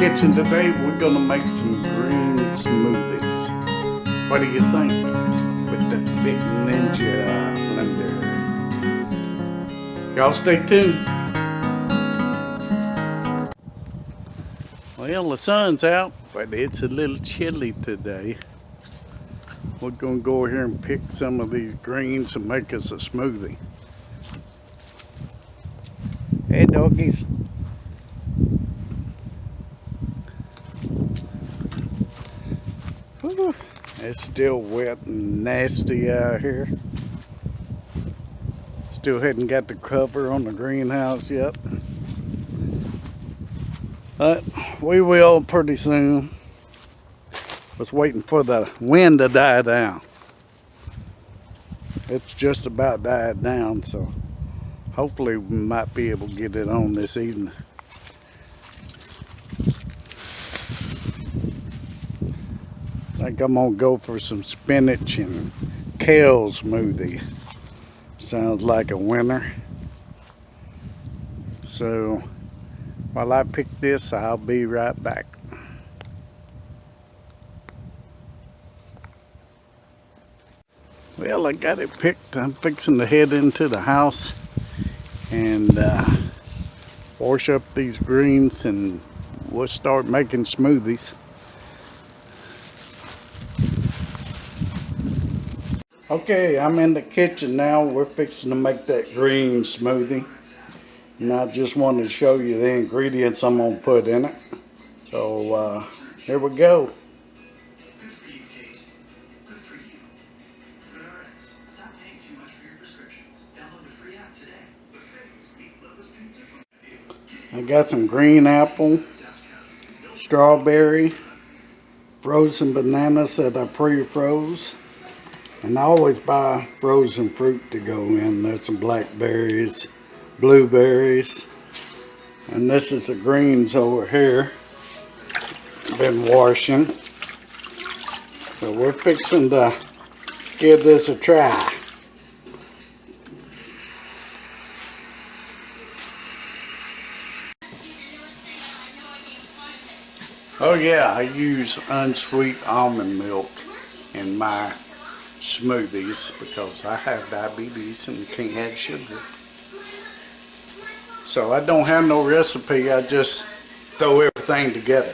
kitchen today. We're gonna make some green smoothies. What do you think? With the big ninja blender. Y'all stay tuned. Well, the sun's out, but it's a little chilly today. We're gonna go here and pick some of these greens and make us a smoothie. Hey, doggies. Whew. It's still wet and nasty out here. Still hadn't got the cover on the greenhouse yet. But we will pretty soon. Was waiting for the wind to die down. It's just about died down, so hopefully we might be able to get it on this evening. I think I'm gonna go for some spinach and kale smoothie. Sounds like a winner. So while I pick this, I'll be right back. Well, I got it picked. I'm fixing to head into the house and wash up these greens, and we'll start making smoothies. Okay, I'm in the kitchen now. We're fixing to make that green smoothie. And I just wanted to show you the ingredients I'm going to put in it. So, here we go. I got some green apple, strawberry, frozen bananas that I pre-froze. And I always buy frozen fruit to go in. There's some blackberries, blueberries, and this is the greens over here. Been washing. So we're fixing to give this a try. Oh yeah, I use unsweet almond milk in my smoothies because I have diabetes and can't have sugar. So I don't have no recipe, I just throw everything together.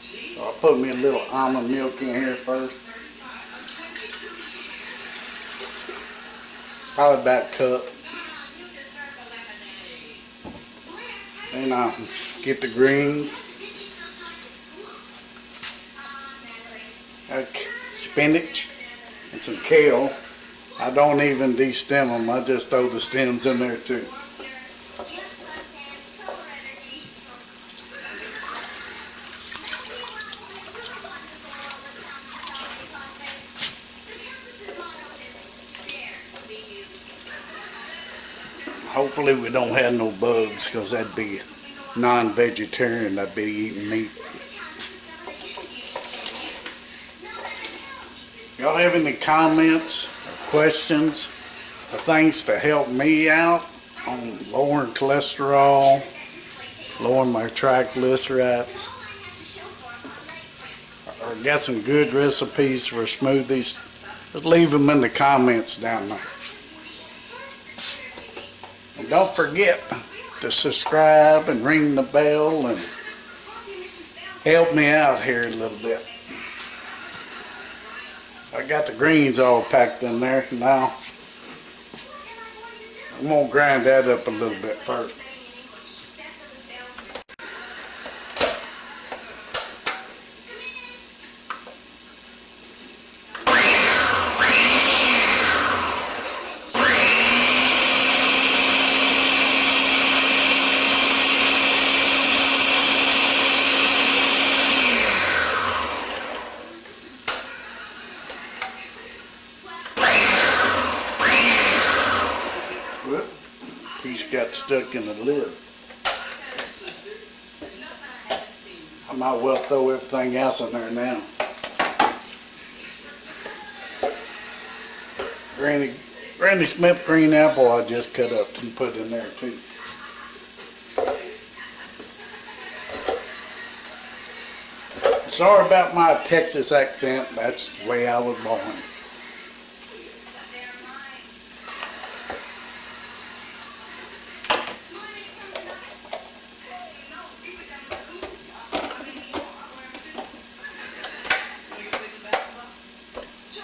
So I'll put me a little almond milk in here first. Probably about a cup. Then I'll get the greens. Spinach and some kale. I don't even de-stem them. I just throw the stems in there too. Hopefully we don't have no bugs, because that'd be non-vegetarian. I'd be eating meat. Y'all have any comments or questions or things to help me out on lowering cholesterol, lowering my triglycerides, or got some good recipes for smoothies, just leave them in the comments down there. And don't forget to subscribe and ring the bell and help me out here a little bit. I got the greens all packed in there. Now I'm going to grind that up a little bit first. Piece got stuck in the lid. I might well throw everything else in there now. Granny Smith green apple I just cut up and put in there too. Sorry about my Texas accent, that's the way I was born.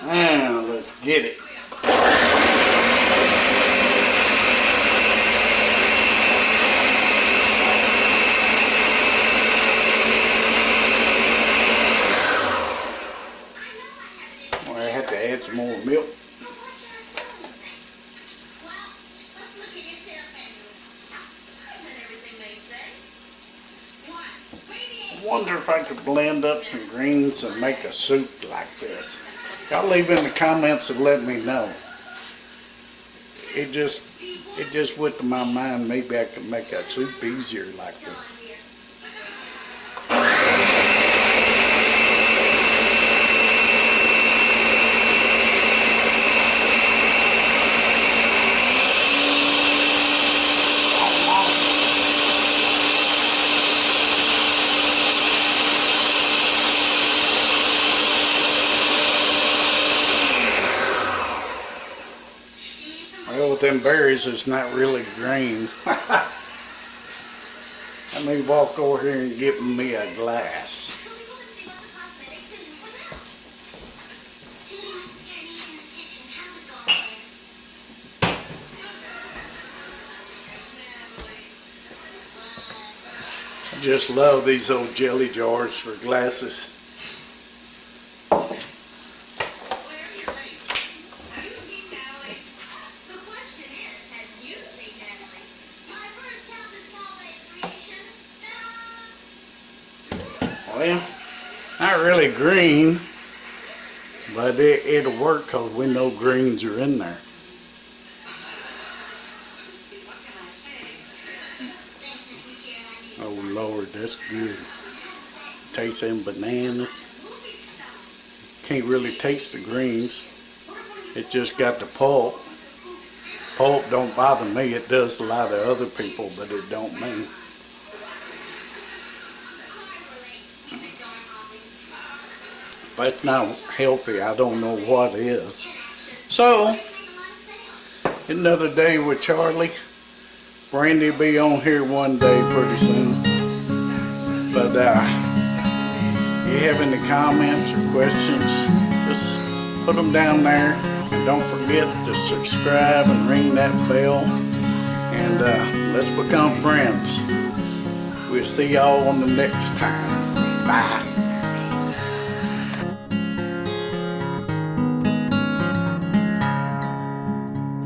Now, let's get it. Well, I have to add some more milk. I wonder if I could blend up some greens and make a soup like this. Y'all leave in the comments and let me know. It just went to my mind, maybe I could make a soup easier like this. Well, with them berries, it's not really green. I may walk over here and get me a glass. I just love these old jelly jars for glasses. Well, not really green, but it'll work because we know greens are in there. Oh Lord, that's good. Taste them bananas. Can't really taste the greens. It just got the pulp. Pulp don't bother me. It does a lot of other people, but it don't me. But it's not healthy. I don't know what is. So, another day with Charlie. Brandy will be on here one day pretty soon. But if you have any comments or questions, just put them down there. And don't forget to subscribe and ring that bell. And let's become friends. We'll see y'all on the next time. Bye.